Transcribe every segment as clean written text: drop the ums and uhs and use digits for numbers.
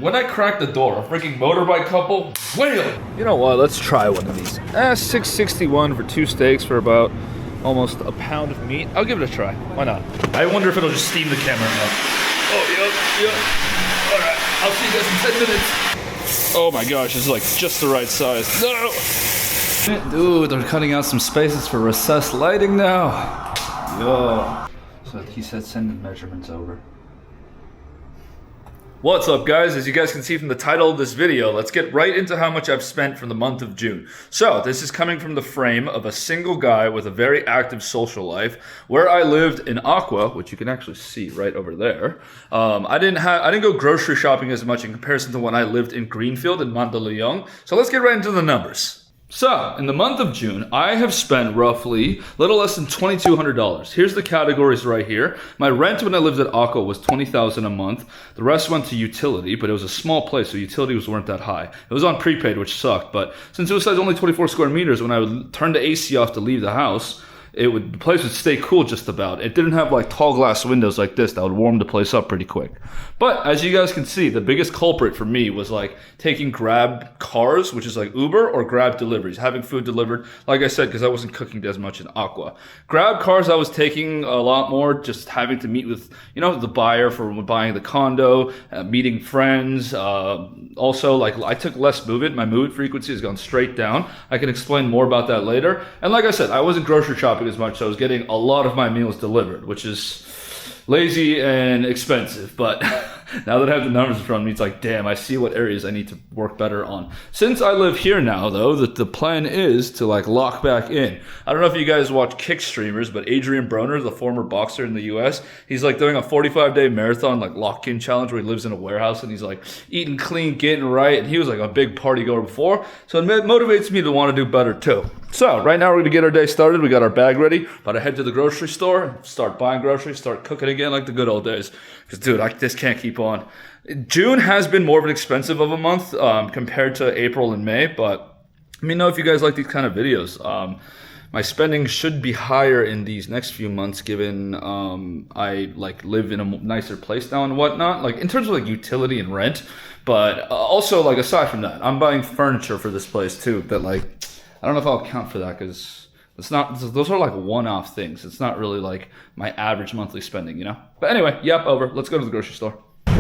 When I cracked the door, a freaking motorbike couple wailed. You know what? Let's try one of these. $6.61 for 2 steaks for about almost a pound of meat. I'll give it a try. Why not? I wonder if it'll just steam the camera up. Oh, yep. All right, I'll see you guys in 10 minutes. Oh my gosh, this is like just the right size. No! Dude, they're cutting out some spaces for recessed lighting now. Yo. So he said send the measurements over. What's up, guys? As you guys can see from the title of this video, let's get right into how much I've spent for the month of June. So this is coming from the frame of a single guy with a very active social life, where I lived in Aqua, which you can actually see right over there. I didn't go grocery shopping as much in comparison to when I lived in Greenfield in Mandaluyong. So let's get right into the numbers. So, in the month of June, I have spent roughly a little less than $2,200. Here's the categories right here. My rent when I lived at Aqua was $20,000 a month. The rest went to utility, but it was a small place, so utilities weren't that high. It was on prepaid, which sucked, but since it was only 24 square meters, when I would turn the AC off to leave the house, the place would stay cool just about. It didn't have like tall glass windows like this that would warm the place up pretty quick. But as you guys can see, the biggest culprit for me was like taking Grab cars, which is like Uber, or Grab deliveries, having food delivered, like I said, because I wasn't cooking as much in Aqua. Grab cars I was taking a lot more, just having to meet with, the buyer for buying the condo, meeting friends. Also, like I took less Move It. My Move It frequency has gone straight down. I can explain more about that later. And like I said, I wasn't grocery shopping as much, so I was getting a lot of my meals delivered, which is lazy and expensive. But now that I have the numbers in front of me, it's like, damn, I see what areas I need to work better on. Since I live here now, though, the plan is to like lock back in. I don't know if you guys watch kick streamers, but Adrian Broner, the former boxer in the US, he's like doing a 45-day marathon like lock-in challenge where he lives in a warehouse and he's like eating clean, getting right, and he was like a big party goer before, so it motivates me to want to do better too. So right now we're gonna get our day started. We got our bag ready, about to head to the grocery store, start buying groceries, start cooking again like the good old days. Because dude, this can't keep on. June has been more of an expensive of a month compared to April and May, but let me know if you guys like these kind of videos. My spending should be higher in these next few months, given I like live in a nicer place now and whatnot, like in terms of like utility and rent. But also, like aside from that, I'm buying furniture for this place too. That like I don't know if I'll account for that because it's not. Those are like one-off things. It's not really like my average monthly spending, But anyway, yep, over. Let's go to the grocery store.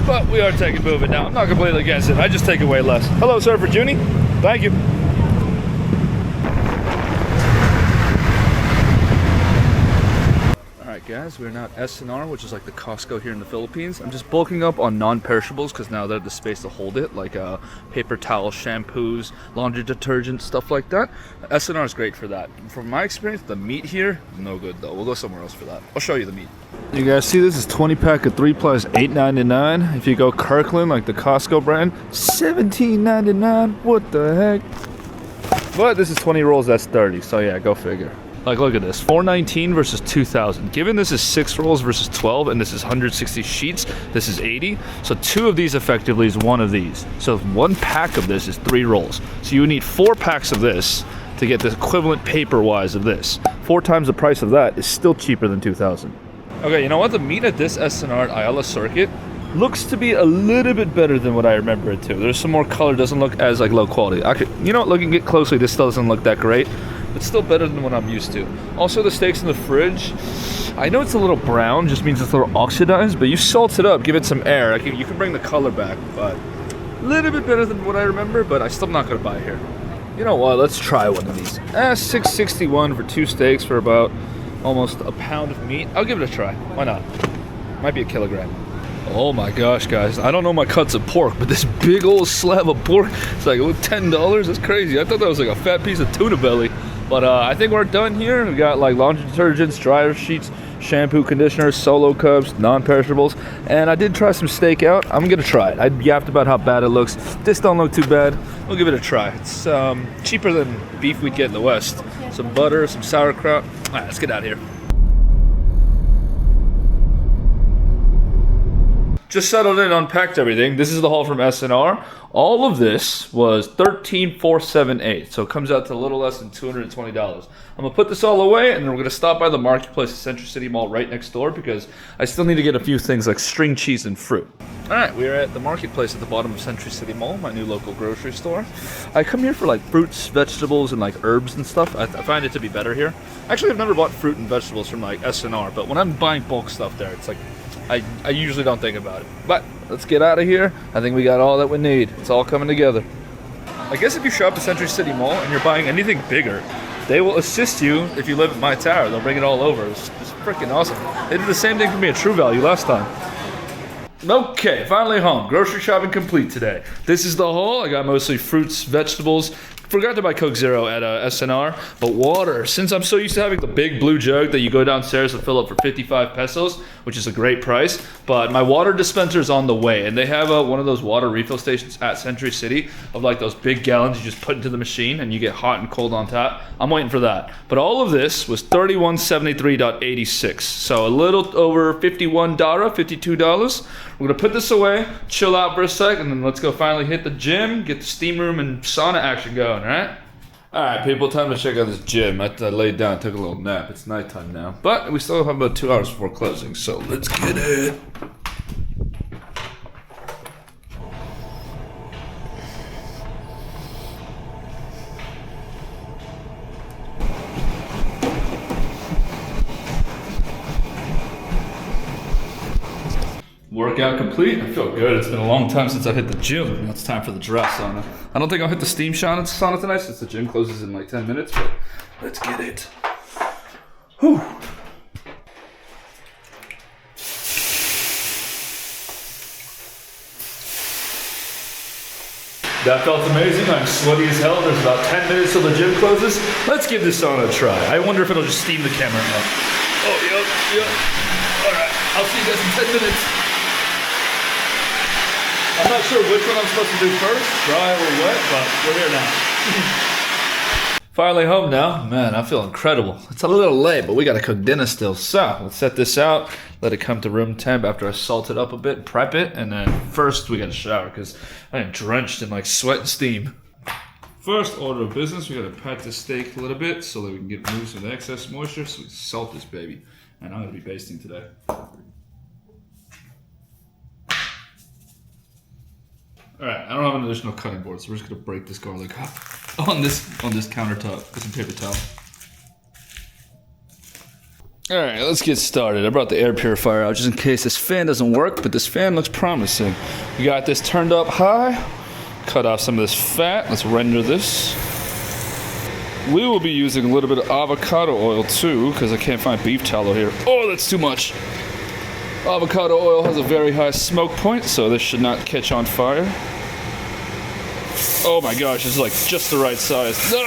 But we are taking Move It now. I'm not completely against it. I just take away less. Hello, sir, for Junie. Thank you. Guys, we're now at S&R, which is like the Costco here in the Philippines. I'm just bulking up on non-perishables because now they have the space to hold it, like paper towels, shampoos, laundry detergent, stuff like that. S&R is great for that. From my experience, the meat here, no good though. We'll go somewhere else for that. I'll show you the meat. You guys see this is 20 pack of 3 plus $8.99. If you go Kirkland, like the Costco brand, $17.99. What the heck? But this is 20 rolls, that's 30. So yeah, go figure. Like, look at this, $4.19 versus $2,000. Given this is 6 rolls versus 12, and this is 160 sheets, this is 80. So 2 of these effectively is 1 of these. So 1 pack of this is 3 rolls. So you need 4 packs of this to get the equivalent paper-wise of this. 4 times the price of that is still cheaper than $2,000. Okay, you know what? The meat at this S&R at Ayala Circuit looks to be a little bit better than what I remember it to. There's some more color, doesn't look as like low quality. Actually, you know what? Looking at it closely, this still doesn't look that great. It's still better than what I'm used to. Also, the steaks in the fridge, I know it's a little brown, just means it's a little oxidized, but you salt it up, give it some air. You can bring the color back, but a little bit better than what I remember, but I'm still not gonna buy it here. You know what, let's try one of these. $6.61 for 2 steaks for about almost a pound of meat. I'll give it a try, why not? Might be a kilogram. Oh my gosh, guys, I don't know my cuts of pork, but this big old slab of pork, it's like $10, that's crazy. I thought that was like a fat piece of tuna belly. But I think we're done here. We got like laundry detergents, dryer sheets, shampoo, conditioner, solo cups, non-perishables. And I did try some steak out. I'm gonna try it. I yapped about how bad it looks. This don't look too bad. We'll give it a try. It's cheaper than beef we'd get in the West. Some butter, some sauerkraut. All right, let's get out of here. just settled in, unpacked everything. This is the haul from SNR. All of this was $13,478, so it comes out to a little less than $220. I'm gonna put this all away, and then we're gonna stop by the marketplace at Century City Mall right next door because I still need to get a few things like string cheese and fruit. All right, we are at the marketplace at the bottom of Century City Mall, my new local grocery store. I come here for like fruits, vegetables, and like herbs and stuff. I find it to be better here. Actually, I've never bought fruit and vegetables from like SNR, but when I'm buying bulk stuff there, it's like I usually don't think about it. But let's get out of here. I think we got all that we need. It's all coming together. I guess if you shop at Century City Mall and you're buying anything bigger, they will assist you if you live at my tower. They'll bring it all over. It's freaking awesome. They did the same thing for me at True Value last time. Okay, finally home. Grocery shopping complete today. This is the haul. I got mostly fruits, vegetables. Forgot to buy Coke Zero at SNR, but water. Since I'm so used to having the big blue jug that you go downstairs and fill up for 55 pesos, which is a great price, but my water dispenser is on the way, and they have one of those water refill stations at Century City of like those big gallons you just put into the machine and you get hot and cold on tap. I'm waiting for that. But all of this was $31.73.86, so a little over $51, $52. We're gonna put this away, chill out for a sec, and then let's go finally hit the gym, get the steam room and sauna action going, alright? Alright, people, time to check out this gym. I laid down, took a little nap. It's nighttime now. But we still have about 2 hours before closing, so let's get it. Workout complete. I feel good. It's been a long time since I hit the gym. Now it's time for the dry sauna. I don't think I'll hit the steam sauna tonight since the gym closes in like 10 minutes, but let's get it. Whew. That felt amazing. I'm sweaty as hell. There's about 10 minutes till the gym closes. Let's give this sauna a try. I wonder if it'll just steam the camera now. Oh, yep. Alright, I'll see you guys in 10 minutes. I'm not sure which one I'm supposed to do first, dry or wet, but we're here now. Finally home now. Man, I feel incredible. It's a little late, but we gotta cook dinner still. So, let's set this out, let it come to room temp after I salt it up a bit, prep it, and then first we gotta shower, because I am drenched in like sweat and steam. First order of business, we gotta pat this steak a little bit so that we can get rid of some excess moisture, so we salt this baby. And I'm gonna be basting today. Alright, I don't have an additional cutting board, so we're just gonna break this garlic up on this countertop with some paper towel. Alright, let's get started. I brought the air purifier out just in case this fan doesn't work, but this fan looks promising. We got this turned up high. Cut off some of this fat. Let's render this. We will be using a little bit of avocado oil too, because I can't find beef tallow here. Oh, that's too much. Avocado oil has a very high smoke point, so this should not catch on fire. Oh my gosh, it's like just the right size. No!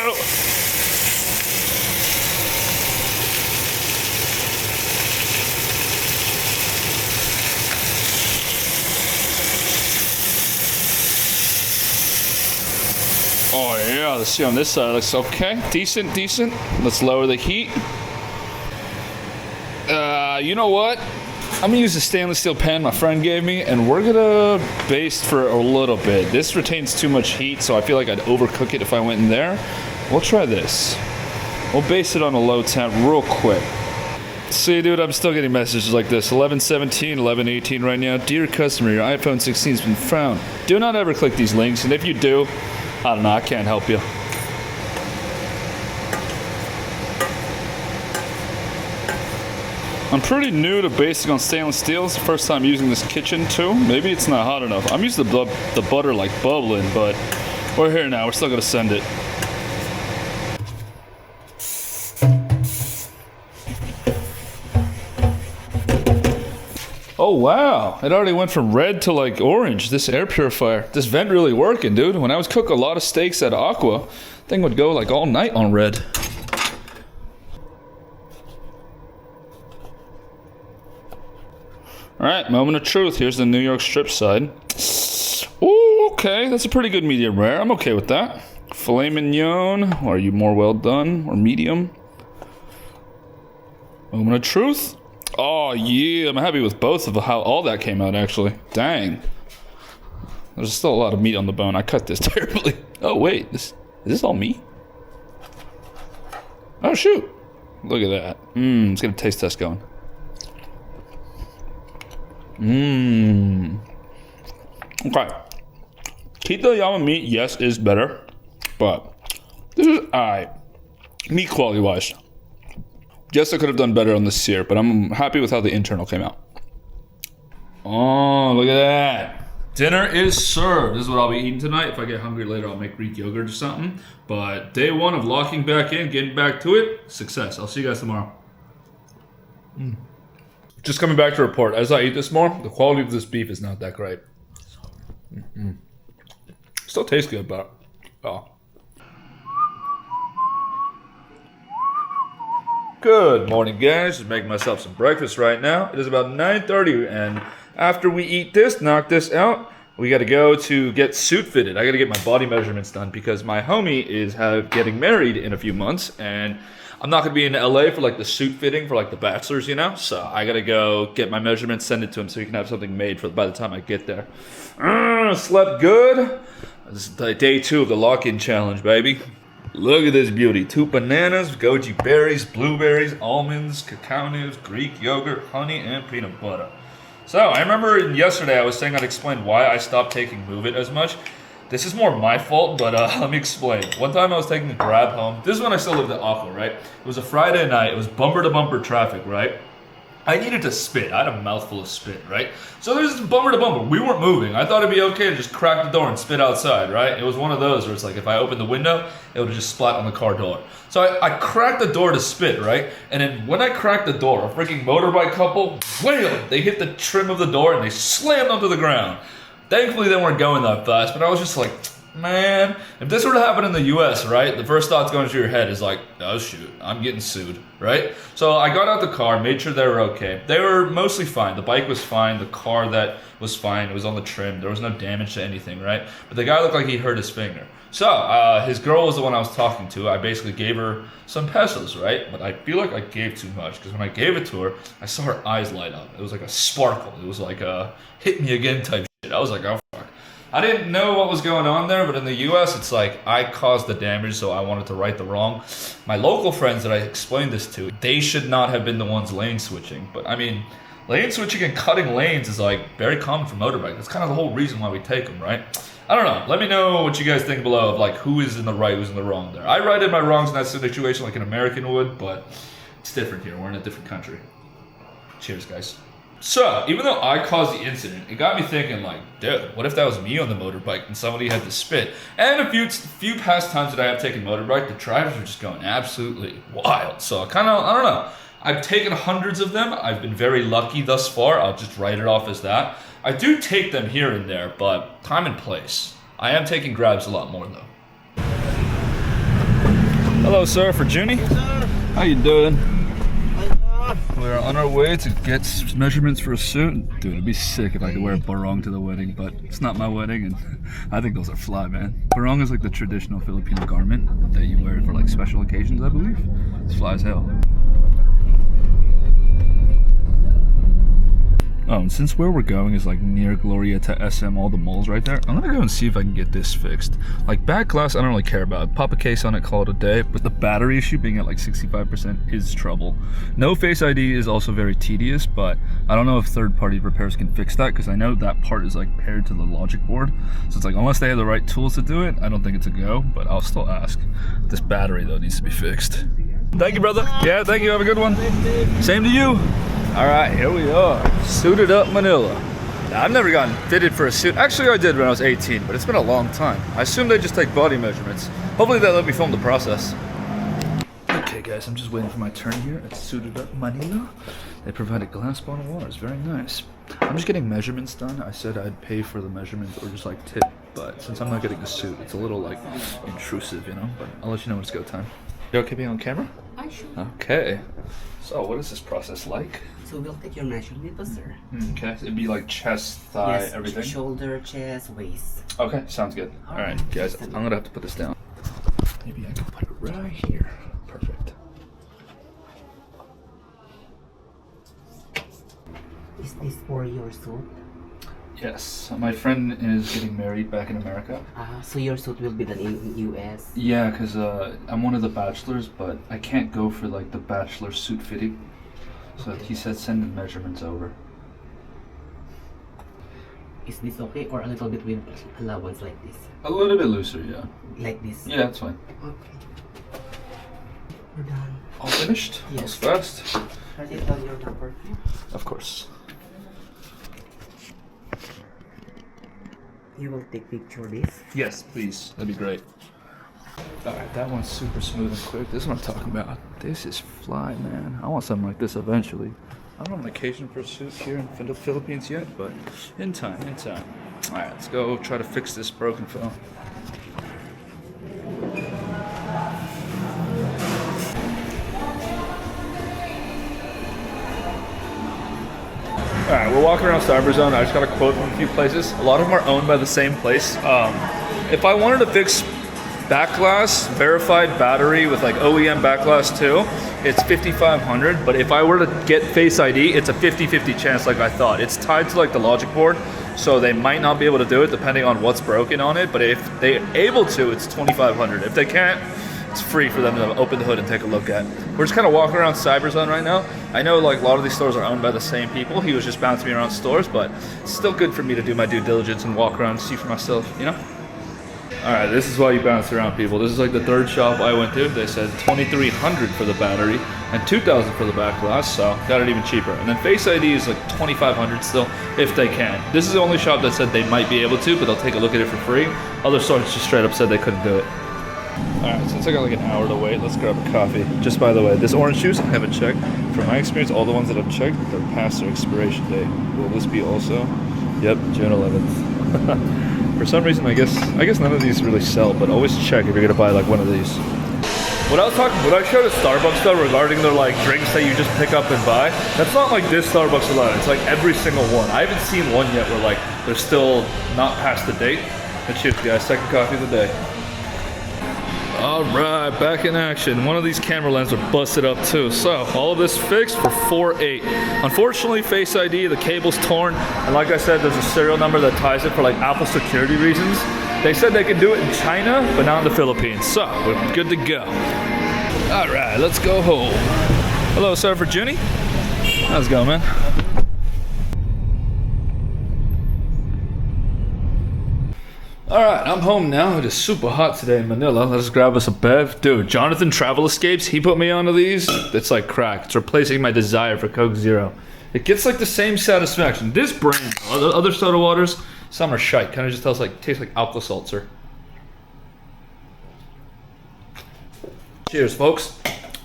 Oh yeah, let's see on this side. Looks okay. Decent. Let's lower the heat. You know what? I'm gonna use the stainless steel pan my friend gave me, and we're gonna baste for a little bit. This retains too much heat, so I feel like I'd overcook it if I went in there. We'll try this. We'll baste it on a low temp real quick. See, dude, I'm still getting messages like this. 11:17, 11:18 right now. Dear customer, your iPhone 16 has been found. Do not ever click these links, and if you do, I don't know, I can't help you. I'm pretty new to basting on stainless steel. It's the first time using this kitchen too. Maybe it's not hot enough. I'm used to the butter like bubbling, but we're here now. We're still gonna send it. Oh wow, it already went from red to like orange, this air purifier. This vent really working, dude. When I was cooking a lot of steaks at Aqua, thing would go like all night on red. Alright, moment of truth. Here's the New York strip side. Ooh, okay, that's a pretty good medium rare. I'm okay with that. Filet mignon. Are you more well done or medium? Moment of truth. Oh yeah, I'm happy with both of how all that came out actually. Dang. There's still a lot of meat on the bone. I cut this terribly. Oh wait, is this all meat? Oh shoot. Look at that. Let's get a taste test going. Okay. Kita Yama meat, yes, is better. But this is alright. Meat quality wise. Yes, I could have done better on the sear, but I'm happy with how the internal came out. Oh, look at that. Dinner is served. This is what I'll be eating tonight. If I get hungry later, I'll make Greek yogurt or something. But day one of locking back in, getting back to it, success. I'll see you guys tomorrow. Just coming back to report. As I eat this more, the quality of this beef is not that great. Still tastes good, but oh. Good morning, guys. Just making myself some breakfast right now. It is about 9:30, and after we eat this, knock this out, we got to go to get suit fitted. I got to get my body measurements done because my homie is getting married in a few months, and I'm not going to be in LA for like the suit fitting for like the bachelors, you know? So I got to go get my measurements, send it to him so he can have something made for by the time I get there. Slept good. This is day 2 of the lock-in challenge, baby. Look at this beauty. 2 bananas, goji berries, blueberries, almonds, cacao nibs, Greek yogurt, honey, and peanut butter. So I remember yesterday I was saying I'd explain why I stopped taking Move It as much. This is more my fault, but let me explain. One time I was taking a Grab home. This is when I still lived at Aqua, right? It was a Friday night. It was bumper-to-bumper traffic, right? I needed to spit. I had a mouthful of spit, right? So there's this bumper to bumper. We weren't moving. I thought it'd be okay to just crack the door and spit outside, right? It was one of those where it's like if I opened the window, it would just splat on the car door. So I cracked the door to spit, right? And then when I cracked the door, a freaking motorbike couple, wham! They hit the trim of the door and they slammed onto the ground. Thankfully, they weren't going that fast, but I was just like, man, if this were to happen in the US, right, the first thought going through your head is like, oh shoot, I'm getting sued, right? So I got out the car, made sure they were okay. They were mostly fine. The bike was fine. The car that was fine. It was on the trim. There was no damage to anything, right? But the guy looked like he hurt his finger. So his girl was the one I was talking to. I basically gave her some pesos, right? But I feel like I gave too much because when I gave it to her, I saw her eyes light up. It was like a sparkle. It was like a hit me again type shit. I was like, oh fuck. I didn't know what was going on there, but in the US, it's like I caused the damage, so I wanted to right the wrong. My local friends that I explained this to, they should not have been the ones lane switching. But I mean, lane switching and cutting lanes is like very common for motorbike. That's kind of the whole reason why we take them, right? I don't know. Let me know what you guys think below of like who is in the right, who's in the wrong there. I righted my wrongs in that situation like an American would, but it's different here. We're in a different country. Cheers, guys. So, even though I caused the incident, it got me thinking like, dude, what if that was me on the motorbike and somebody had to spit? And a few past times that I have taken motorbike, the drivers are just going absolutely wild. So, I don't know. I've taken hundreds of them. I've been very lucky thus far. I'll just write it off as that. I do take them here and there, but time and place. I am taking Grabs a lot more though. Hello, sir, for Junie. Hey, sir. How you doing? Hi, sir. We're on our way to get measurements for a suit. Dude, it'd be sick if I could wear a barong to the wedding, but it's not my wedding, and I think those are fly, man. Barong is like the traditional Filipino garment that you wear for like special occasions, I believe. It's fly as hell. Oh, and since where we're going is like near Glorieta SM, all the malls right there, I'm gonna go and see if I can get this fixed. Like back glass, I don't really care about. Pop a case on it, call it a day, but the battery issue being at like 65% is trouble. No Face ID is also very tedious, but I don't know if third-party repairs can fix that because I know that part is like paired to the logic board. So it's like, unless they have the right tools to do it, I don't think it's a go, but I'll still ask. This battery though needs to be fixed. Thank you, brother. Yeah, thank you. Have a good one. Same to you. All right, here we are, suited up Manila. Now, I've never gotten fitted for a suit. Actually, I did when I was 18, but it's been a long time. I assume they just take body measurements. Hopefully they let me film the process. Okay, guys, I'm just waiting for my turn here at Suited Up Manila. They provided glass bottle water. It's very nice. I'm just getting measurements done. I said I'd pay for the measurements or just like tip, but since I'm not getting a suit, it's a little like intrusive, you know, but I'll let you know when it's go time. You okay being on camera? Sure. Okay. So, what is this process like? So we'll take your measurement, sir. Okay, it'd be like chest, thigh, Yes, everything? shoulder, chest, waist. Okay, sounds good. Alright, guys, I'm gonna have to put this down. Maybe I can put it right here. Perfect. this for your suit? Yes, my friend is getting married back in America. So your suit will be done in US? Yeah, because I'm one of the bachelors, but I can't go for like the bachelor suit fitting. So he said send the measurements over. Is this okay, or a little bit with allowance like this? A little bit looser, yeah. Like this? Yeah, that's fine. Okay. We're done. All finished? Yes. That was fast. Write it down your number. Of course. You will take picture this? Yes, please. That'd be great. Alright, that one's super smooth and quick. This is what I'm talking about. This is fly, man. I want something like this eventually. I'm on occasion for a suit here in the Philippines yet, but in time, in time. Alright, let's go try to fix this broken phone. Alright, we're walking around Cyber Zone. I just got a quote from a few places. A lot of them are owned by the same place. If I wanted to fix back glass, verified battery with like OEM back glass too, it's $5,500. But if I were to get Face ID, it's a 50-50 chance like I thought. It's tied to like the logic board, so they might not be able to do it depending on what's broken on it. But if they're able to, it's $2,500. If they can't, it's free for them to open the hood and take a look at. We're just kind of walking around Cyberzone right now. I know like a lot of these stores are owned by the same people. He was just bouncing me around stores, but it's still good for me to do my due diligence and walk around and see for myself, you know? All right, this is why you bounce around, people. This is like the third shop I went to. They said $2,300 for the battery and $2,000 for the back glass, so got it even cheaper. And then Face ID is like $2,500 still, if they can. This is the only shop that said they might be able to, but they'll take a look at it for free. Other stores just straight up said they couldn't do it. Alright, since I got like an hour to wait, let's grab a coffee. Just by the way, this orange juice I haven't checked. From my experience, all the ones that I've checked, they're past their expiration date. Will this be also? Yep, June 11th. For some reason, I guess none of these really sell, but always check if you're gonna buy like one of these. When I showed at Starbucks though regarding their like drinks that you just pick up and buy, that's not like this Starbucks alone. It's like every single one. I haven't seen one yet where like they're still not past the date. And cheers, guys. Second coffee of the day. All right, back in action. One of these camera lenses are busted up too. So all of this fixed for $4,800. Unfortunately, Face ID, the cable's torn. And like I said, there's a serial number that ties it for like Apple security reasons. They said they could do it in China, but not in the Philippines. So we're good to go. All right, let's go home. Hello, sir, for Junie. How's it going, man? Alright, I'm home now. It is super hot today in Manila. Let's grab us a bev. Dude, Jonathan Travel Escapes, he put me onto these. It's like crack. It's replacing my desire for Coke Zero. It gets like the same satisfaction. This brand, other soda waters, some are shite. Kind of just tastes like Alka-Seltzer. Cheers, folks.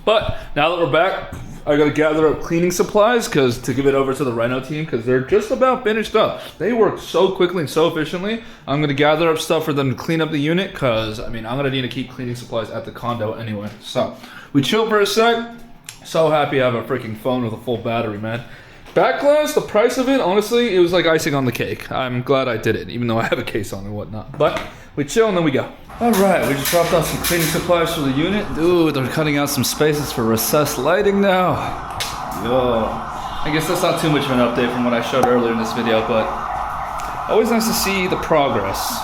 But now that we're back, I gotta gather up cleaning supplies to give it over to the Reno team because they're just about finished up. They work so quickly and so efficiently. I'm gonna gather up stuff for them to clean up the unit because I mean I'm gonna need to keep cleaning supplies at the condo anyway. So we chill for a sec. So happy I have a freaking phone with a full battery, man. Back glass, the price of it, honestly, it was like icing on the cake. I'm glad I did it, even though I have a case on and whatnot. But we chill and then we go. All right, we just dropped off some cleaning supplies for the unit. Dude, they're cutting out some spaces for recessed lighting now. Yo, I guess that's not too much of an update from what I showed earlier in this video, but always nice to see the progress.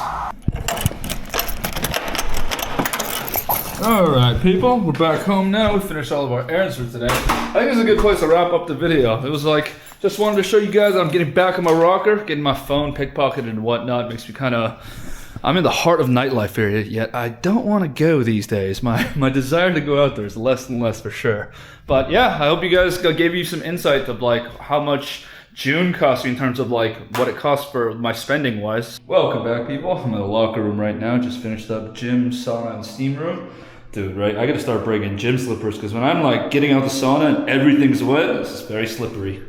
All right, people, we're back home now. We finished all of our errands for today. I think it's a good place to wrap up the video. It was like, just wanted to show you guys that I'm getting back on my rocker, getting my phone pickpocketed and whatnot. Makes me kind of, I'm in the heart of nightlife here, yet I don't want to go these days. My desire to go out there is less and less for sure. But yeah, I hope you guys gave you some insight of like how much June cost me in terms of like what it costs for my spending wise. Welcome back, people. I'm in the locker room right now. Just finished up gym, sauna, and steam room. Dude, right? I gotta start bringing gym slippers because when I'm like getting out the sauna and everything's wet, it's very slippery.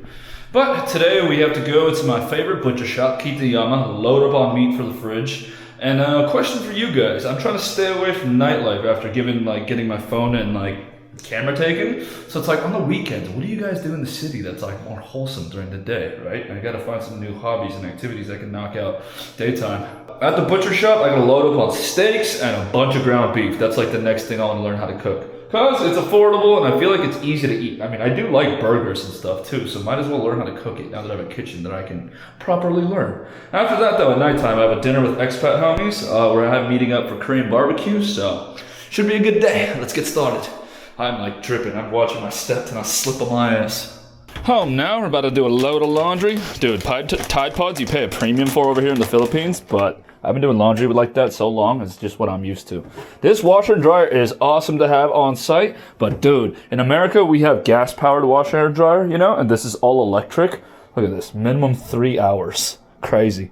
But today we have to go to my favorite butcher shop, Kitayama, load up on meat for the fridge. And a question for you guys. I'm trying to stay away from nightlife after getting my phone and like camera taken. So it's like on the weekends, what do you guys do in the city that's like more wholesome during the day, right? I gotta find some new hobbies and activities I can knock out daytime. At the butcher shop, I gotta load up on steaks and a bunch of ground beef. That's like the next thing I wanna learn how to cook. Because it's affordable and I feel like it's easy to eat. I mean, I do like burgers and stuff too, so might as well learn how to cook it now that I have a kitchen that I can properly learn. After that though, at nighttime, I have a dinner with expat homies where I have meeting up for Korean barbecue, so should be a good day. Let's get started. I'm like dripping. I'm watching my steps and I slip on my ass. Home now, we're about to do a load of laundry. Dude, Tide Pods you pay a premium for over here in the Philippines, but I've been doing laundry like that so long, it's just what I'm used to. This washer and dryer is awesome to have on site, but dude, in America we have gas-powered washer and dryer, you know, and this is all electric. Look at this, minimum 3 hours. Crazy.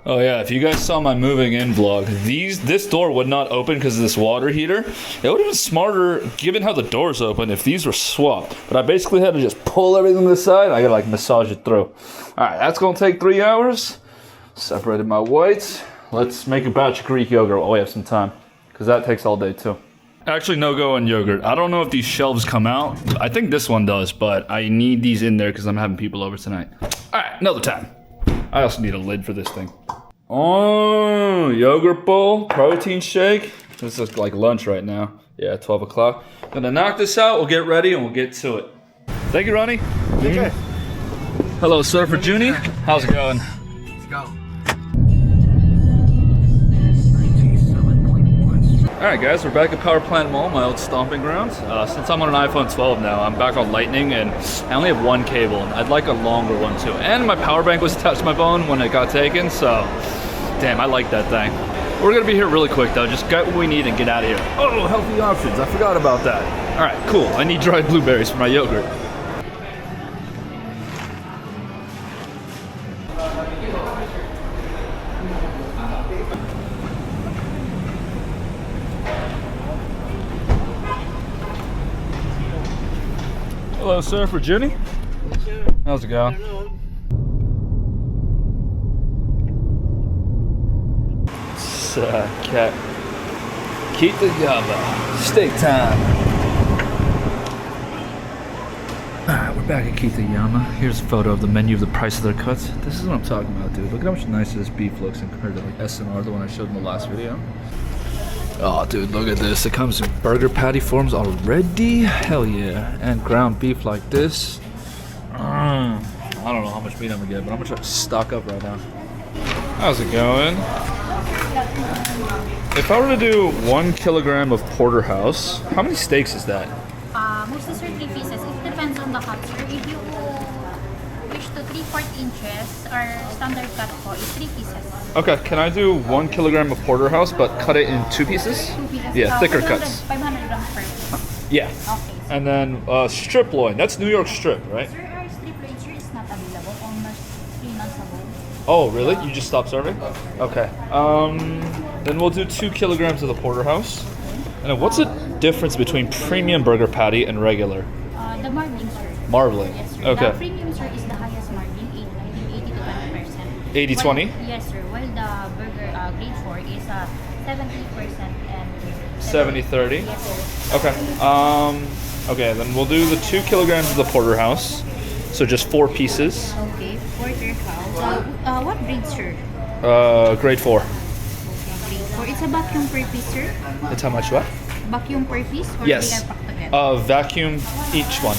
Oh yeah, if you guys saw my moving in vlog, this door would not open because of this water heater. It would have been smarter, given how the doors open, if these were swapped. But I basically had to just pull everything to the side, and I gotta like massage it through. Alright, that's gonna take 3 hours. Separated my whites. Let's make a batch of Greek yogurt while we have some time, because that takes all day too. Actually, no go on yogurt. I don't know if these shelves come out. I think this one does, but I need these in there because I'm having people over tonight. Alright, another time. I also need a lid for this thing. Oh, yogurt bowl, protein shake. This is like lunch right now. Yeah, 12 o'clock. Gonna knock this out, we'll get ready and we'll get to it. Thank you, Ronnie. Okay. Hello, sir, for Junie. How's it going? Let's go. Alright guys, we're back at Power Plant Mall, my old stomping grounds. Since I'm on an iPhone 12 now, I'm back on Lightning and I only have one cable. And I'd like a longer one too. And my power bank was attached to my phone when it got taken, so damn, I like that thing. We're gonna be here really quick though, just get what we need and get out of here. Oh, healthy options, I forgot about that. Alright, cool, I need dried blueberries for my yogurt. Hello, sir, for Junie. How's it going? It's cat. Kita Yaba. Steak time. Alright, we're back at Kita Yama. Here's a photo of the menu of the price of their cuts. This is what I'm talking about, dude. Look at how much nicer this beef looks compared to like SNR, the one I showed in the last video. Oh, dude, look at this. It comes in burger patty forms already. Hell yeah. And ground beef like this. I don't know how much meat I'm gonna get, but I'm gonna try to stock up right now. How's it going? If I were to do 1 kilogram of porterhouse, how many steaks is that? Mostly 3 pieces. It depends on the cut, sir. If you wish to 3/4 inches, our standard cut po is 3 pieces. Okay, can I do 1 kilogram of porterhouse, but cut it in 2 pieces? 2 pieces. Yeah, thicker 500 cuts. 500 grams per piece. Yeah. Okay. And then strip loin. That's New York strip, right? Sir, our strip loin, sir, is not available. Almost 3 months ago. Oh, really? You just stopped serving? Okay. Then we'll do 2 kilograms of the porterhouse. And then what's the difference between premium burger patty and regular? The marbling, sir. Marbling. Yes, sir. Okay. The premium, sir, is the highest marbling, 80 to 20%. 80-20? Yes, sir. While the burger grade 4 is 70% and 70-30? Yes, sir. Okay. Okay, then we'll do the 2 kilograms of the porterhouse. So just 4 pieces. Okay, porterhouse. What breed, sir? Grade 4. Okay, grade 4. It's a vacuum per piece, sir. It's how much what? Vacuum per piece? Or Yes. they are packed together? Vacuum each one.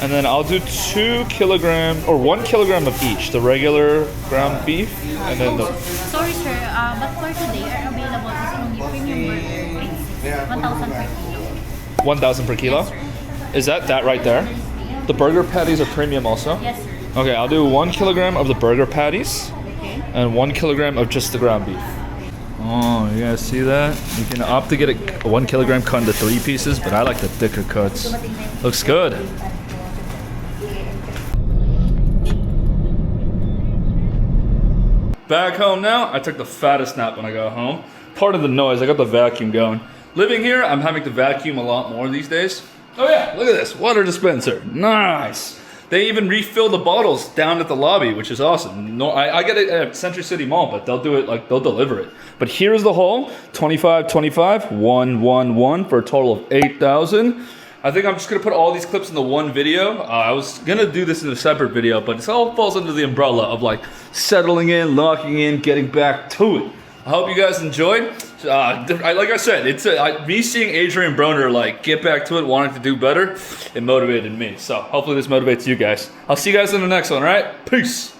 And then I'll do 2 kilograms or 1 kilogram of each. The regular ground beef and then the. Sorry, sir. But for today, our available is only premium burger grade 6. 1,000 per kilo. 1,000 per kilo? Yes, sir. Is that right there? The burger patties are premium also? Yes, sir. Okay, I'll do 1 kilogram of the burger patties Okay. and 1 kilogram of just the ground beef. Oh, you guys see that? You can opt to get a 1 kilogram cut into 3 pieces, but I like the thicker cuts. Looks good. Back home now. I took the fattest nap when I got home. Part of the noise, I got the vacuum going. Living here, I'm having to vacuum a lot more these days. Oh yeah, look at this, water dispenser, nice. They even refill the bottles down at the lobby, which is awesome. No, I get it at Century City Mall, but they'll do it like, they'll deliver it. But here's the haul, 25, 25, 1, 1, 1 for a total of 8,000. I think I'm just gonna put all these clips in the one video. I was gonna do this in a separate video, but it all falls under the umbrella of like settling in, locking in, getting back to it. I hope you guys enjoyed. Like I said, it's me seeing Adrian Broner like get back to it, wanting to do better. It motivated me. So hopefully this motivates you guys. I'll see you guys in the next one. All right, peace.